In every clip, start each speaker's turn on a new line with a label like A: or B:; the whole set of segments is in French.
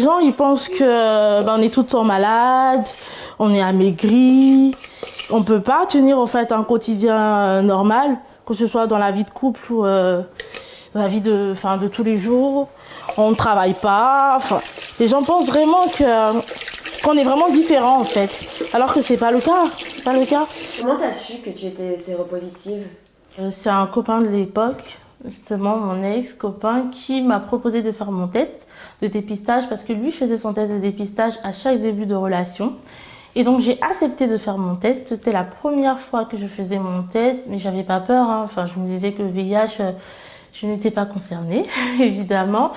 A: gens, ils pensent que on est tout le temps malade, on est amaigri, on peut pas tenir en fait un quotidien normal, que ce soit dans la vie de couple ou dans la vie de tous les jours. On ne travaille pas. Enfin, les gens pensent vraiment qu'on est vraiment différents en fait, alors que c'est pas le cas. C'est pas le cas.
B: Comment t'as su que tu étais séropositive?
A: C'est un copain de l'époque, justement mon ex-copain, qui m'a proposé de faire mon test de dépistage parce que lui faisait son test de dépistage à chaque début de relation. Et donc j'ai accepté de faire mon test. C'était la première fois que je faisais mon test, mais j'avais pas peur. Enfin, je me disais que le VIH, je n'étais pas concernée, évidemment.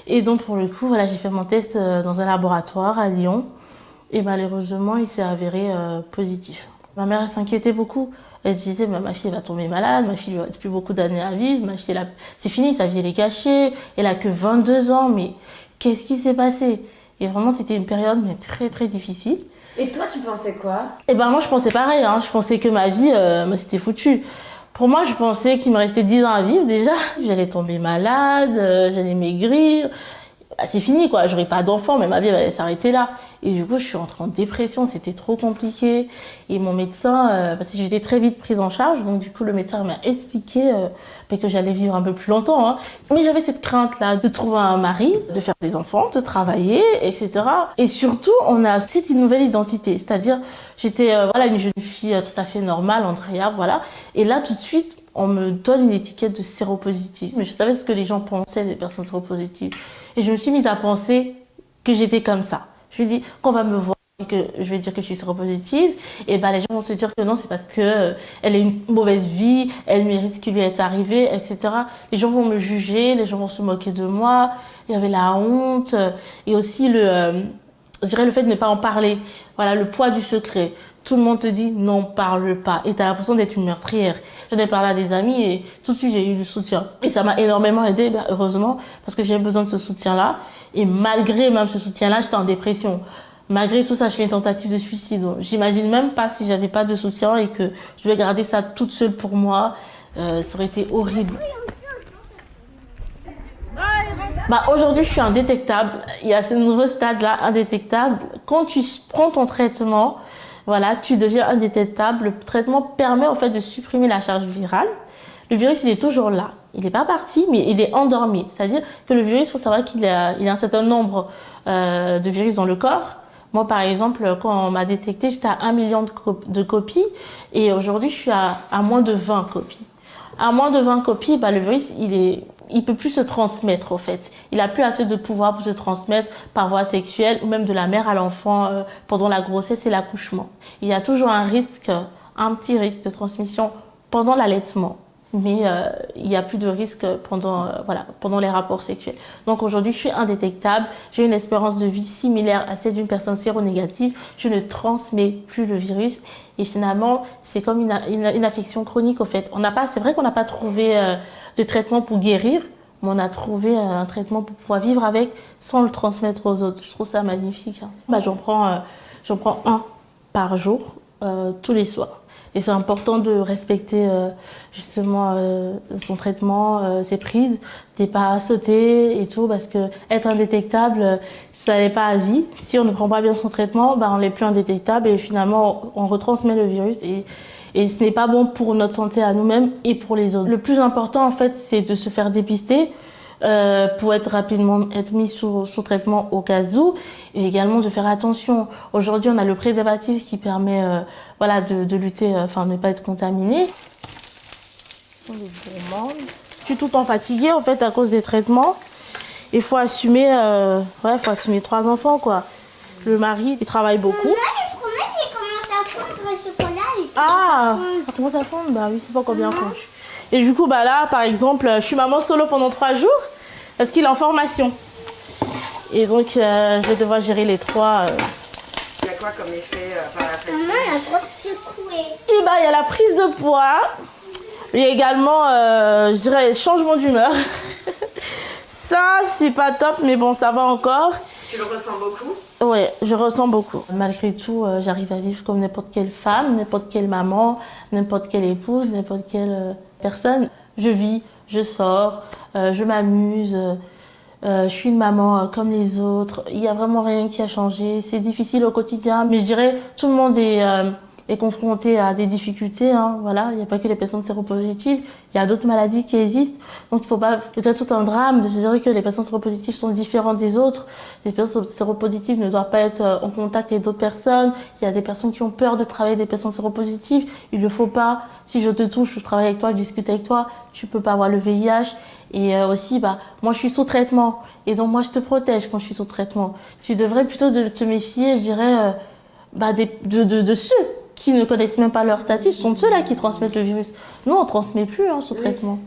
A: Et donc pour le coup, voilà, j'ai fait mon test dans un laboratoire à Lyon. Et malheureusement, il s'est avéré positif. Ma mère s'inquiétait beaucoup. Elle se disait, ma fille elle va tomber malade, ma fille il lui reste plus beaucoup d'années à vivre, ma fille c'est fini, sa vie elle est gâchée, elle a que 22 ans, mais qu'est-ce qui s'est passé? Et vraiment c'était une période mais très très difficile.
B: Et toi tu pensais quoi?
A: Et ben moi je pensais pareil, hein. Je pensais que ma vie c'était foutu. Pour moi je pensais qu'il me restait 10 ans à vivre déjà, j'allais tomber malade, j'allais maigrir. C'est fini quoi, j'aurais pas d'enfant, mais ma vie allait s'arrêter là. Et du coup, je suis rentrée en dépression, c'était trop compliqué. Et mon médecin, parce que j'étais très vite prise en charge, donc du coup, le médecin m'a expliqué que j'allais vivre un peu plus longtemps. Hein. Mais j'avais cette crainte-là de trouver un mari, de faire des enfants, de travailler, etc. Et surtout, on a aussi une nouvelle identité, c'est-à-dire, j'étais une jeune fille tout à fait normale, andréable, voilà. Et là, tout de suite, on me donne une étiquette de séropositive. Mais je savais ce que les gens pensaient des personnes séropositives. Et je me suis mise à penser que j'étais comme ça. Je me dis, qu'on va me voir et que je vais dire que je suis séropositive, et ben les gens vont se dire que non, c'est parce que elle a une mauvaise vie, elle mérite ce qui lui est arrivé, etc. Les gens vont me juger, les gens vont se moquer de moi. Il y avait la honte et aussi je dirais le fait de ne pas en parler. Voilà, le poids du secret. Tout le monde te dit non, parle pas. Et t'as l'impression d'être une meurtrière. J'en ai parlé à des amis et tout de suite j'ai eu du soutien. Et ça m'a énormément aidée, heureusement, parce que j'ai besoin de ce soutien-là. Et malgré même ce soutien-là, j'étais en dépression. Malgré tout ça, je fais une tentative de suicide. Donc, j'imagine même pas si j'avais pas de soutien et que je devais garder ça toute seule pour moi. Ça aurait été horrible. Aujourd'hui, je suis indétectable. Il y a ce nouveau stade-là, indétectable. Quand tu prends ton traitement, voilà, tu deviens indétectable. Le traitement permet en fait de supprimer la charge virale. Le virus, il est toujours là. Il n'est pas parti, mais il est endormi. C'est-à-dire que le virus, il faut savoir qu'il y a un certain nombre de virus dans le corps. Moi, par exemple, quand on m'a détecté, j'étais à 1 million de copies. Et aujourd'hui, je suis à moins de 20 copies. À moins de 20 copies, le virus, il peut plus se transmettre, en fait. Il a plus assez de pouvoir pour se transmettre par voie sexuelle ou même de la mère à l'enfant pendant la grossesse et l'accouchement. Il y a toujours un petit risque de transmission pendant l'allaitement. Mais il n'y a plus de risque pendant les rapports sexuels. Donc aujourd'hui, je suis indétectable. J'ai une espérance de vie similaire à celle d'une personne séronégative. Je ne transmets plus le virus. Et finalement, c'est comme une affection chronique, en fait. C'est vrai qu'on n'a pas trouvé de traitement pour guérir, mais on a trouvé un traitement pour pouvoir vivre avec sans le transmettre aux autres. Je trouve ça magnifique. Hein. J'en prends un par jour, tous les soirs. Et c'est important de respecter justement son traitement, ses prises, de pas sauter et tout, parce que être indétectable, ça n'est pas à vie. Si on ne prend pas bien son traitement, on n'est plus indétectable et finalement on retransmet le virus et ce n'est pas bon pour notre santé à nous-mêmes et pour les autres. Le plus important en fait, c'est de se faire dépister pour être mis sous traitement au cas où, et également de faire attention. Aujourd'hui, on a le préservatif qui permet de lutter, ne pas être contaminé. Je suis tout le temps fatiguée en fait à cause des traitements. Il faut assumer, 3 enfants quoi. Le mari, il travaille beaucoup.
C: Le fromage, il commence à fondre, le chocolat.
A: Ça commence à fondre. Oui, c'est pas encore bien fondu. Et du coup, là, par exemple, je suis maman solo pendant 3 jours parce qu'il est en formation. Et donc, je vais devoir gérer les 3.
B: Il y a quoi comme effet par la fête?
C: Maman, la grosse secouée.
A: Et il y a la prise de poids. Il y a également, je dirais, changement d'humeur. Ça, c'est pas top, mais bon, ça va encore.
B: Tu le ressens beaucoup?
A: Ouais, je ressens beaucoup. Malgré tout, j'arrive à vivre comme n'importe quelle femme, n'importe quelle maman, n'importe quelle épouse, n'importe quelle personne. Je vis, je sors, je m'amuse. Je suis une maman comme les autres. Il y a vraiment rien qui a changé. C'est difficile au quotidien, mais je dirais tout le monde est confronté à des difficultés. Hein, voilà, il n'y a pas que les personnes séropositives. Il y a d'autres maladies qui existent. Donc il ne faut pas peut-être tout un drame de se dire que les personnes séropositives sont différentes des autres. Les personnes séropositives ne doivent pas être en contact avec d'autres personnes. Il y a des personnes qui ont peur de travailler avec des personnes séropositives. Il ne faut pas. Si je te touche, je travaille avec toi, je discute avec toi, tu peux pas avoir le VIH. Et aussi, moi, je suis sous traitement. Et donc, moi, je te protège quand je suis sous traitement. Tu devrais plutôt te méfier, je dirais, de ceux qui ne connaissent même pas leur statut. Ce sont ceux-là qui transmettent le virus. Nous, on transmet plus sous traitement.